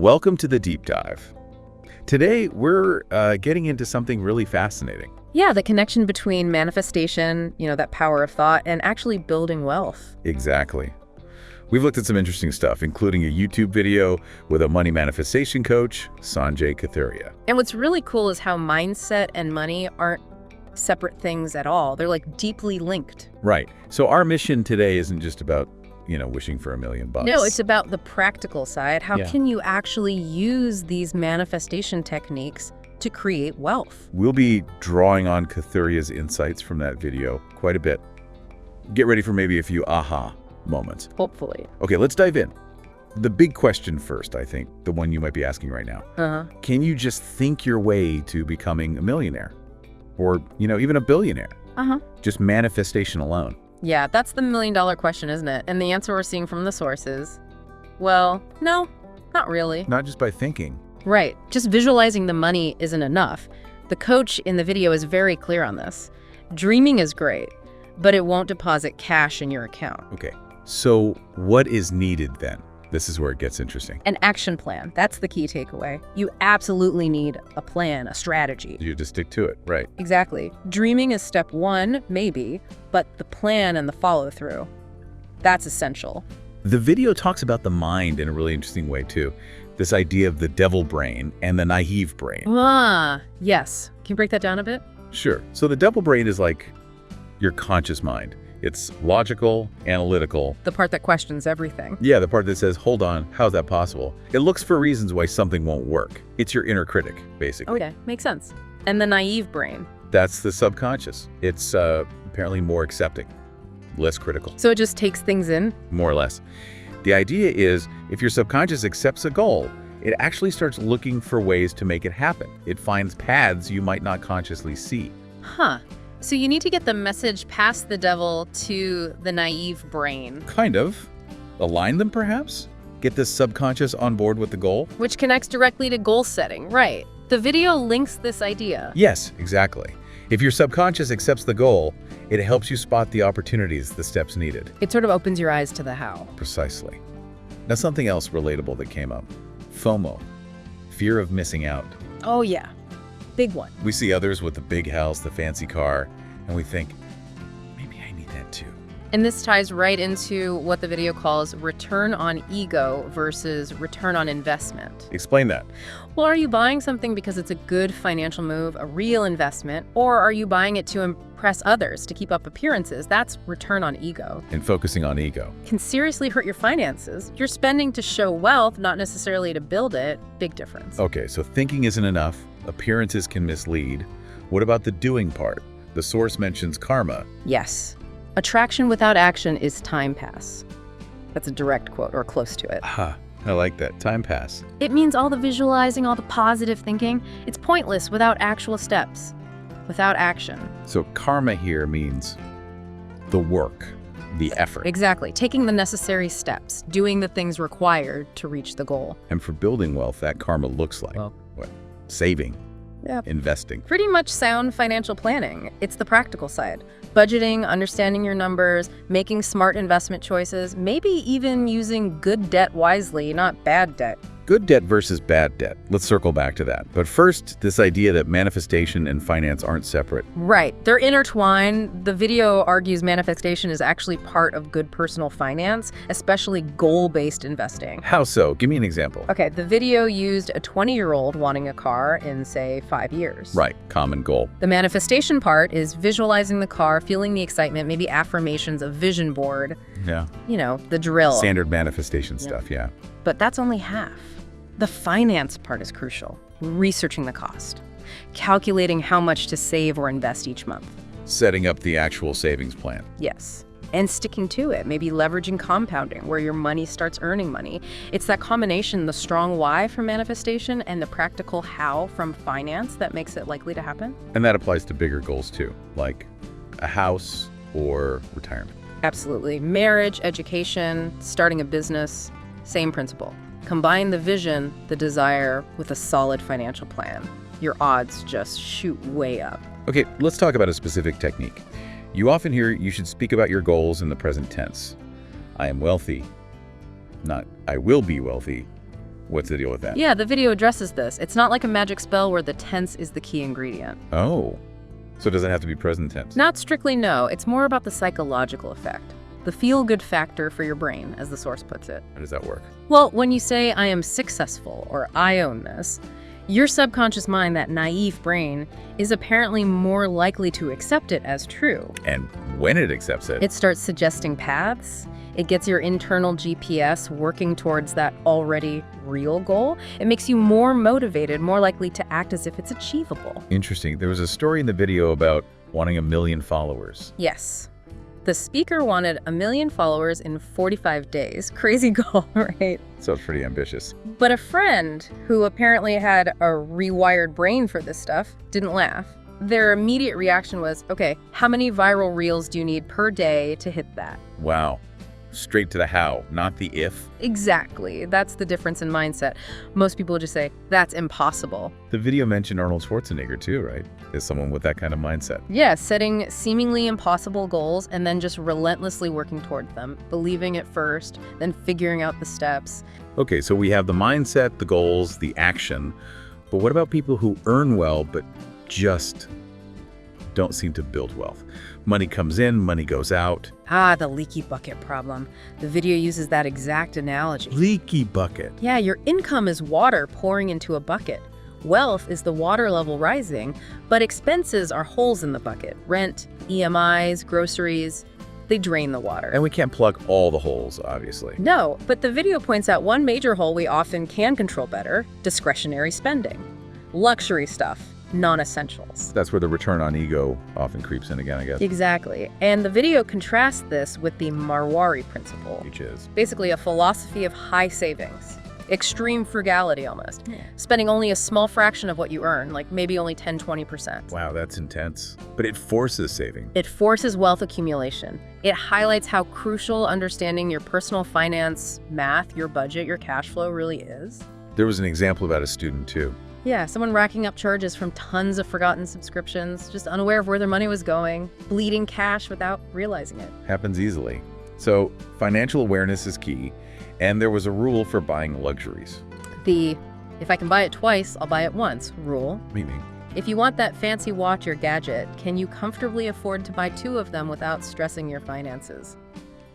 Welcome to the deep dive. Today, we're getting into something really fascinating. Yeah, the connection between manifestation, that power of thought, and actually building wealth. Exactly. We've looked at some interesting stuff, including a YouTube video with a money manifestation coach, Sanjay Kathuria. And what's really cool is how mindset and money aren't separate things at all. They're like deeply linked. Right. So our mission today isn't just about, wishing for $1 million. No, it's about the practical side. How can you actually use these manifestation techniques to create wealth? We'll be drawing on Kathuria's insights from that video quite a bit. Get ready for maybe a few aha moments. Hopefully. Okay, let's dive in. The big question first, I think, the one you might be asking right now. Can you just think your way to becoming a millionaire? Or, even a billionaire? Just manifestation alone. Yeah, that's the $1 million question, isn't it? And the answer we're seeing from the sources, well, no, not really. Not just by thinking. Right. Just visualizing the money isn't enough. The coach in the video is very clear on this. Dreaming is great, but it won't deposit cash in your account. Okay, so what is needed then? This is where it gets interesting. An action plan. That's the key takeaway. You absolutely need a plan, a strategy. You just stick to it, right? Exactly. Dreaming is step one, maybe, but the plan and the follow-through, that's essential. The video talks about the mind in a really interesting way, too. This idea of the devil brain and the naive brain. Yes. Can you break that down a bit? Sure. So the devil brain is like your conscious mind. It's logical, analytical. The part that questions everything. Yeah, the part that says, hold on, how's that possible? It looks for reasons why something won't work. It's your inner critic, basically. Okay, makes sense. And the naive brain? That's the subconscious. It's apparently more accepting, less critical. So it just takes things in? More or less. The idea is, if your subconscious accepts a goal, it actually starts looking for ways to make it happen. It finds paths you might not consciously see. So you need to get the message past the devil to the naive brain. Kind of. Align them, perhaps? Get the subconscious on board with the goal? Which connects directly to goal setting, right. The video links this idea. Yes, exactly. If your subconscious accepts the goal, it helps you spot the opportunities, the steps needed. It sort of opens your eyes to the how. Precisely. Now, something else relatable that came up. FOMO. Fear of missing out. Oh, yeah. Big one. We see others with the big house, the fancy car, and we think, maybe I need that too. And this ties right into what the video calls return on ego versus return on investment. Explain that. Well, are you buying something because it's a good financial move, a real investment, or are you buying it to impress others, to keep up appearances? That's return on ego. And focusing on ego Can seriously hurt your finances. You're spending to show wealth, not necessarily to build it. Big difference. Okay, so thinking isn't enough. Appearances can mislead. What about the doing part? The source mentions karma. Yes. Attraction without action is time pass. That's a direct quote, or close to it. I like that. Time pass. It means all the visualizing, all the positive thinking. It's pointless without actual steps, without action. So karma here means the work, the effort. Exactly. Taking the necessary steps, doing the things required to reach the goal. And for building wealth, that karma looks like what? Saving. Investing. Pretty much sound financial planning. It's the practical side. Budgeting, understanding your numbers, making smart investment choices, maybe even using good debt wisely, not bad debt. Good debt versus bad debt. Let's circle back to that. But first, this idea that manifestation and finance aren't separate. Right. They're intertwined. The video argues manifestation is actually part of good personal finance, especially goal-based investing. How so? Give me an example. Okay, the video used a 20-year-old wanting a car in, say, 5 years. Right. Common goal. The manifestation part is visualizing the car, feeling the excitement, maybe affirmations, a vision board. Yeah. The drill. Standard manifestation stuff, yeah. But that's only half. The finance part is crucial. Researching the cost, calculating how much to save or invest each month. Setting up the actual savings plan. Yes, and sticking to it, maybe leveraging compounding, where your money starts earning money. It's that combination, the strong why from manifestation and the practical how from finance, that makes it likely to happen. And that applies to bigger goals too, like a house or retirement. Absolutely. Marriage, education, starting a business, same principle. Combine the vision, the desire, with a solid financial plan. Your odds just shoot way up. Okay, let's talk about a specific technique. You often hear you should speak about your goals in the present tense. I am wealthy, not I will be wealthy. What's the deal with that? Yeah, the video addresses this. It's not like a magic spell where the tense is the key ingredient. Oh, so it doesn't have to be present tense? Not strictly, no. It's more about the psychological effect. The feel-good factor for your brain, as the source puts it. How does that work? Well, when you say, I am successful, or I own this, your subconscious mind, that naive brain, is apparently more likely to accept it as true. And when it accepts it? It starts suggesting paths. It gets your internal GPS working towards that already real goal. It makes you more motivated, more likely to act as if it's achievable. Interesting. There was a story in the video about wanting 1 million followers. Yes. The speaker wanted 1 million followers in 45 days. Crazy goal, right? Sounds pretty ambitious. But a friend who apparently had a rewired brain for this stuff didn't laugh. Their immediate reaction was, okay, how many viral reels do you need per day to hit that? Wow. Straight to the how, not the if. Exactly. That's the difference in mindset. Most people just say, that's impossible. The video mentioned Arnold Schwarzenegger too, right? As someone with that kind of mindset. Yeah, setting seemingly impossible goals and then just relentlessly working towards them, believing it first, then figuring out the steps. Okay, so we have the mindset, the goals, the action. But what about people who earn well but just don't seem to build wealth? Money comes in, money goes out. Ah, the leaky bucket problem. The video uses that exact analogy. Leaky bucket. Yeah, your income is water pouring into a bucket. Wealth is the water level rising, but expenses are holes in the bucket. Rent, EMIs, groceries, they drain the water. And we can't plug all the holes, obviously. No, but the video points out one major hole we often can control better: discretionary spending. Luxury stuff, non-essentials. That's where the return on ego often creeps in again, I guess. Exactly. And the video contrasts this with the Marwari principle. Which is? Basically a philosophy of high savings. Extreme frugality almost. Spending only a small fraction of what you earn, like maybe only 10-20%. Wow, that's intense. But it forces saving. It forces wealth accumulation. It highlights how crucial understanding your personal finance math, your budget, your cash flow really is. There was an example about a student too. Yeah, someone racking up charges from tons of forgotten subscriptions, just unaware of where their money was going, bleeding cash without realizing it. Happens easily. So financial awareness is key. And there was a rule for buying luxuries. The, if I can buy it twice, I'll buy it once rule. Meaning? If you want that fancy watch or gadget, can you comfortably afford to buy 2 of them without stressing your finances?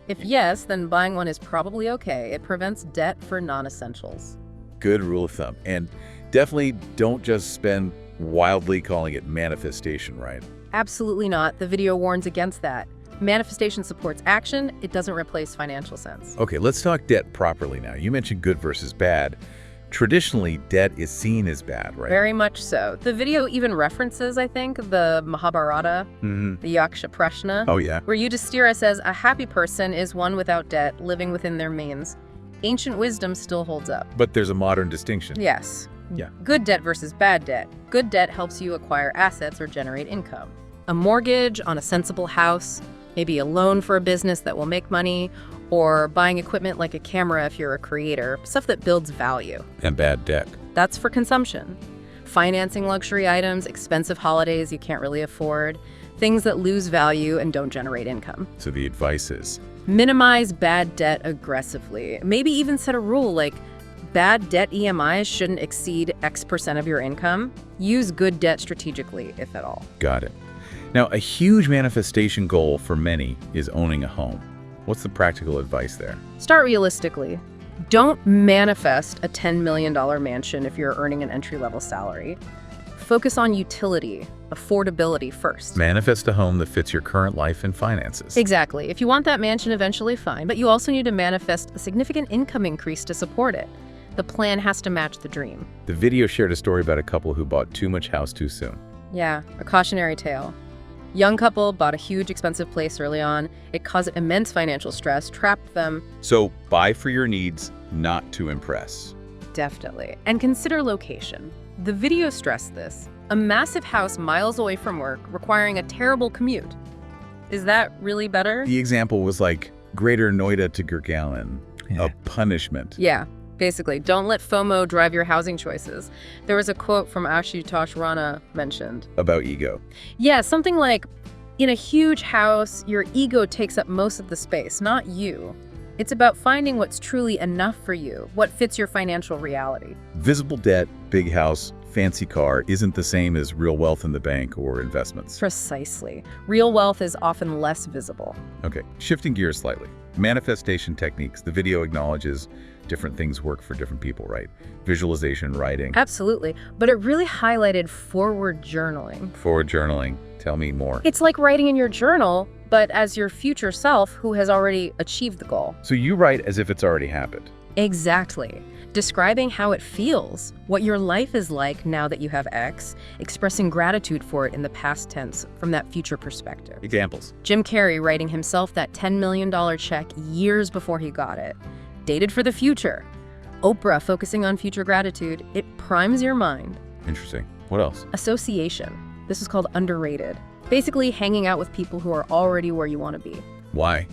If yes, then buying one is probably okay. It prevents debt for non-essentials. Good rule of thumb. And definitely don't just spend wildly calling it manifestation, right? Absolutely not. The video warns against that. Manifestation supports action. It doesn't replace financial sense. Okay, let's talk debt properly now. You mentioned good versus bad. Traditionally, debt is seen as bad, right? Very much so. The video even references, I think, the Mahabharata, the Yaksha Prashna. Oh, yeah. Where Yudhishthira says, a happy person is one without debt, living within their means. Ancient wisdom still holds up. But there's a modern distinction. Yes. Yeah. Good debt versus bad debt. Good debt helps you acquire assets or generate income. A mortgage on a sensible house, maybe a loan for a business that will make money, or buying equipment like a camera if you're a creator, stuff that builds value. And bad debt. That's for consumption. Financing luxury items, expensive holidays you can't really afford, things that lose value and don't generate income. So the advice is? Minimize bad debt aggressively. Maybe even set a rule like bad debt EMIs shouldn't exceed X% of your income. Use good debt strategically, if at all. Got it. Now, a huge manifestation goal for many is owning a home. What's the practical advice there? Start realistically. Don't manifest a $10 million mansion if you're earning an entry-level salary. Focus on utility, affordability first. Manifest a home that fits your current life and finances. Exactly. If you want that mansion eventually, fine, but you also need to manifest a significant income increase to support it. The plan has to match the dream. The video shared a story about a couple who bought too much house too soon. Yeah, a cautionary tale. Young couple bought a huge expensive place early on. It caused immense financial stress, trapped them. So buy for your needs, not to impress. Definitely. And consider location. The video stressed this. A massive house miles away from work, requiring a terrible commute. Is that really better? The example was like Greater Noida to Gurgaon, a punishment. Yeah, basically. Don't let FOMO drive your housing choices. There was a quote from Ashutosh Rana mentioned. About ego. Yeah, something like, in a huge house, your ego takes up most of the space, not you. It's about finding what's truly enough for you, what fits your financial reality. Visible debt, big house, fancy car isn't the same as real wealth in the bank or investments. Precisely. Real wealth is often less visible. Okay, shifting gears slightly. Manifestation techniques. The video acknowledges different things work for different people, right? Visualization, writing. Absolutely. But it really highlighted forward journaling. Forward journaling. Tell me more. It's like writing in your journal, but as your future self who has already achieved the goal. So you write as if it's already happened. Exactly. Describing how it feels, what your life is like now that you have X, expressing gratitude for it in the past tense from that future perspective. Examples. Jim Carrey writing himself that $10 million check years before he got it. Dated for the future. Oprah focusing on future gratitude. It primes your mind. Interesting. What else? Association. This is called underrated. Basically hanging out with people who are already where you want to be. Why?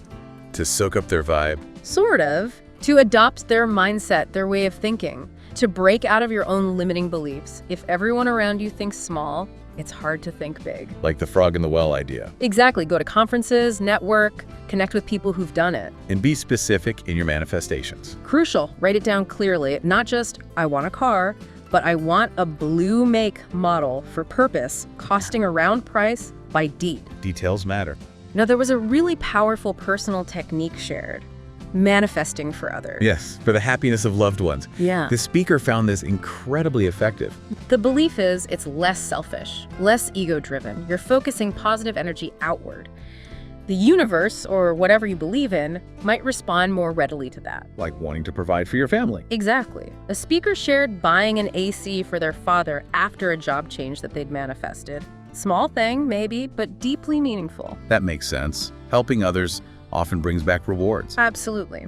To soak up their vibe? Sort of. To adopt their mindset, their way of thinking. To break out of your own limiting beliefs. If everyone around you thinks small, it's hard to think big. Like the frog in the well idea. Exactly. Go to conferences, network, connect with people who've done it. And be specific in your manifestations. Crucial. Write it down clearly. Not just, I want a car, but I want a blue make model for purpose, costing a round price by deed. Details matter. Now, there was a really powerful personal technique shared. Manifesting for others. Yes, for the happiness of loved ones. Yeah. The speaker found this incredibly effective. The belief is it's less selfish, less ego-driven. You're focusing positive energy outward. The universe, or whatever you believe in, might respond more readily to that. Like wanting to provide for your family. Exactly. A speaker shared buying an AC for their father after a job change that they'd manifested. Small thing, maybe, but deeply meaningful. That makes sense. Helping others often brings back rewards. Absolutely.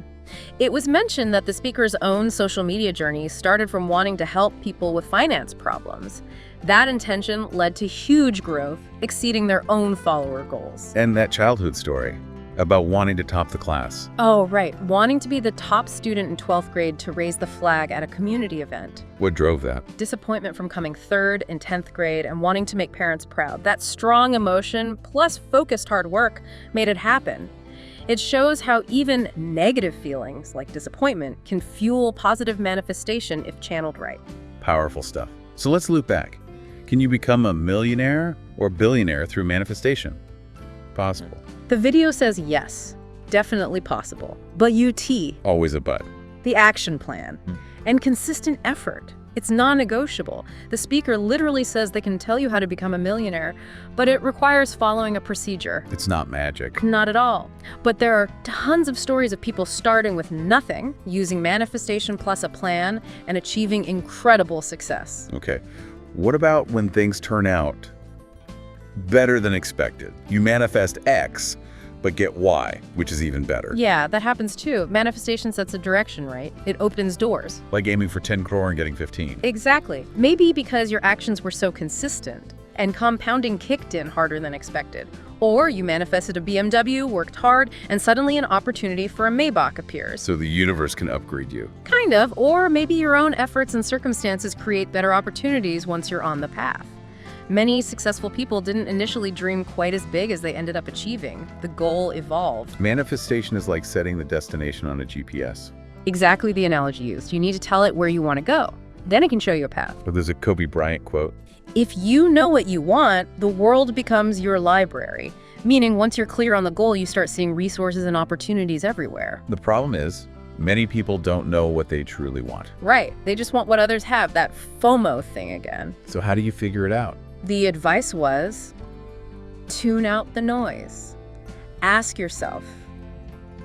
It was mentioned that the speaker's own social media journey started from wanting to help people with finance problems. That intention led to huge growth, exceeding their own follower goals. And that childhood story about wanting to top the class. Oh, right. Wanting to be the top student in 12th grade to raise the flag at a community event. What drove that? Disappointment from coming third in 10th grade and wanting to make parents proud. That strong emotion plus focused hard work made it happen. It shows how even negative feelings, like disappointment, can fuel positive manifestation if channeled right. Powerful stuff. So let's loop back. Can you become a millionaire or billionaire through manifestation? Possible. The video says yes, definitely possible. But Always a but. the action plan, and consistent effort. It's non-negotiable. The speaker literally says they can tell you how to become a millionaire, but it requires following a procedure. It's not magic. Not at all. But there are tons of stories of people starting with nothing, using manifestation plus a plan, and achieving incredible success. Okay. What about when things turn out better than expected? You manifest X, but get Y, which is even better. Yeah, that happens too. Manifestation sets a direction, right? It opens doors. Like aiming for 10 crore and getting 15. Exactly. Maybe because your actions were so consistent and compounding kicked in harder than expected. Or you manifested a BMW, worked hard, and suddenly an opportunity for a Maybach appears. So the universe can upgrade you. Kind of. Or maybe your own efforts and circumstances create better opportunities once you're on the path. Many successful people didn't initially dream quite as big as they ended up achieving. The goal evolved. Manifestation is like setting the destination on a GPS. Exactly the analogy used. You need to tell it where you want to go. Then it can show you a path. But there's a Kobe Bryant quote. If you know what you want, the world becomes your library. Meaning, once you're clear on the goal, you start seeing resources and opportunities everywhere. The problem is, many people don't know what they truly want. Right. They just want what others have, that FOMO thing again. So how do you figure it out? The advice was, tune out the noise. Ask yourself,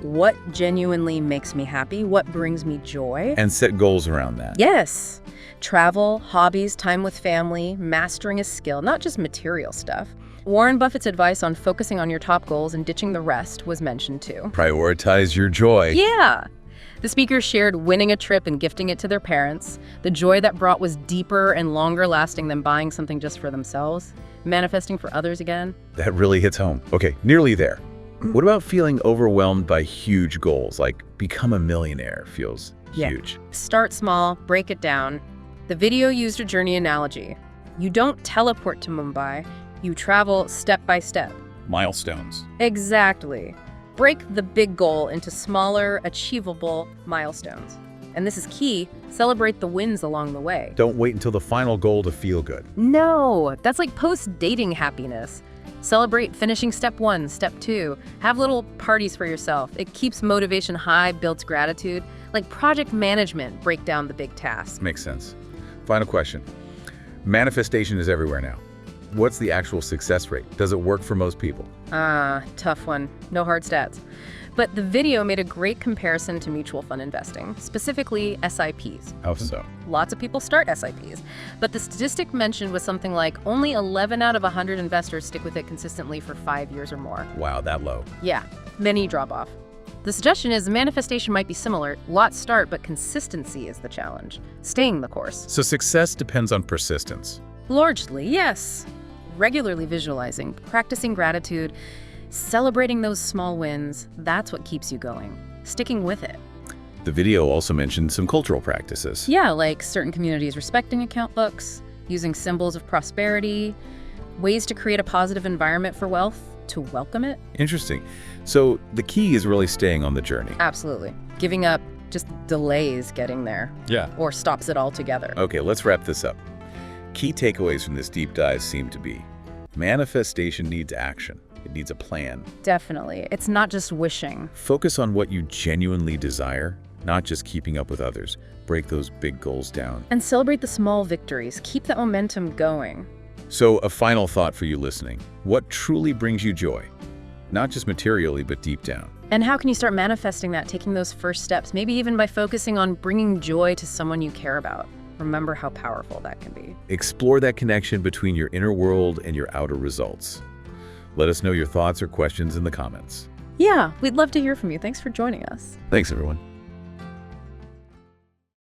what genuinely makes me happy? What brings me joy? And set goals around that. Yes. Travel, hobbies, time with family, mastering a skill, not just material stuff. Warren Buffett's advice on focusing on your top goals and ditching the rest was mentioned too. Prioritize your joy. Yeah. The speakers shared winning a trip and gifting it to their parents. The joy that brought was deeper and longer lasting than buying something just for themselves. Manifesting for others again. That really hits home. Okay, nearly there. What about feeling overwhelmed by huge goals, like become a millionaire feels huge? Start small, break it down. The video used a journey analogy. You don't teleport to Mumbai, you travel step by step. Milestones. Exactly. Break the big goal into smaller, achievable milestones. And this is key, celebrate the wins along the way. Don't wait until the final goal to feel good. No, that's like post-dating happiness. Celebrate finishing step 1, step 2. Have little parties for yourself. It keeps motivation high, builds gratitude. Like project management, break down the big tasks. Makes sense. Final question. Manifestation is everywhere now. What's the actual success rate? Does it work for most people? Tough one. No hard stats. But the video made a great comparison to mutual fund investing, specifically SIPs. How so? Lots of people start SIPs, but the statistic mentioned was something like only 11 out of 100 investors stick with it consistently for 5 years or more. Wow, that low. Yeah, many drop off. The suggestion is manifestation might be similar. Lots start, but consistency is the challenge. Staying the course. So success depends on persistence. Largely, yes. Regularly visualizing, practicing gratitude, celebrating those small wins, that's what keeps you going. Sticking with it. The video also mentioned some cultural practices. Yeah, like certain communities respecting account books, using symbols of prosperity, ways to create a positive environment for wealth, to welcome it. Interesting. So the key is really staying on the journey. Absolutely. Giving up just delays getting there. Yeah. Or stops it altogether. Okay, let's wrap this up. Key takeaways from this deep dive seem to be: manifestation needs action. It needs a plan. Definitely. It's not just wishing. Focus on what you genuinely desire, not just keeping up with others. Break those big goals down. And celebrate the small victories. Keep that momentum going. So, a final thought for you listening. What truly brings you joy? Not just materially, but deep down. And how can you start manifesting that, taking those first steps, maybe even by focusing on bringing joy to someone you care about? Remember how powerful that can be. Explore that connection between your inner world and your outer results. Let us know your thoughts or questions in the comments. Yeah, we'd love to hear from you. Thanks for joining us. Thanks, everyone.